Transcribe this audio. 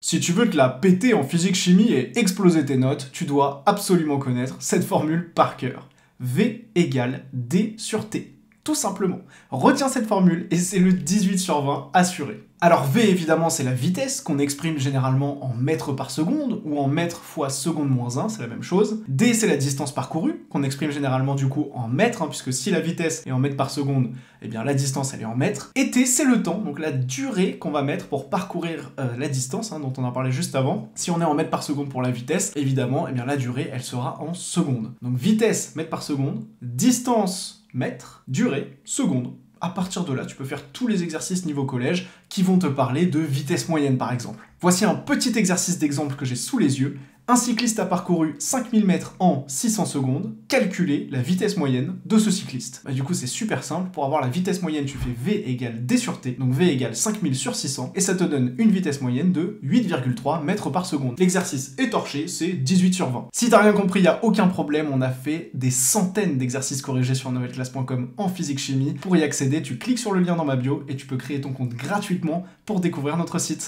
Si tu veux te la péter en physique-chimie et exploser tes notes, tu dois absolument connaître cette formule par cœur. V égale D sur T. Tout simplement. Retiens cette formule et c'est le 18 sur 20 assuré. Alors V évidemment c'est la vitesse qu'on exprime généralement en mètres par seconde ou en mètres fois seconde moins 1, c'est la même chose. D c'est la distance parcourue qu'on exprime généralement du coup en mètres, puisque si la vitesse est en mètres par seconde, eh bien la distance elle est en mètres. Et T c'est le temps, donc la durée qu'on va mettre pour parcourir la distance, dont on a parlé juste avant. Si on est en mètres par seconde pour la vitesse, évidemment, eh bien la durée elle sera en secondes. Donc vitesse mètres par seconde, distance mètres, durée, seconde. À partir de là, tu peux faire tous les exercices niveau collège qui vont te parler de vitesse moyenne par exemple. Voici un petit exercice d'exemple que j'ai sous les yeux. Un cycliste a parcouru 5000 mètres en 600 secondes. Calculez la vitesse moyenne de ce cycliste. Du coup, c'est super simple. Pour avoir la vitesse moyenne, tu fais V égale D sur T. Donc V égale 5000 sur 600. Et ça te donne une vitesse moyenne de 8,3 mètres par seconde. L'exercice est torché, c'est 18 sur 20. Si t'as rien compris, il n'y a aucun problème. On a fait des centaines d'exercices corrigés sur novelleclasse.com en physique-chimie. Pour y accéder, tu cliques sur le lien dans ma bio et tu peux créer ton compte gratuitement pour découvrir notre site.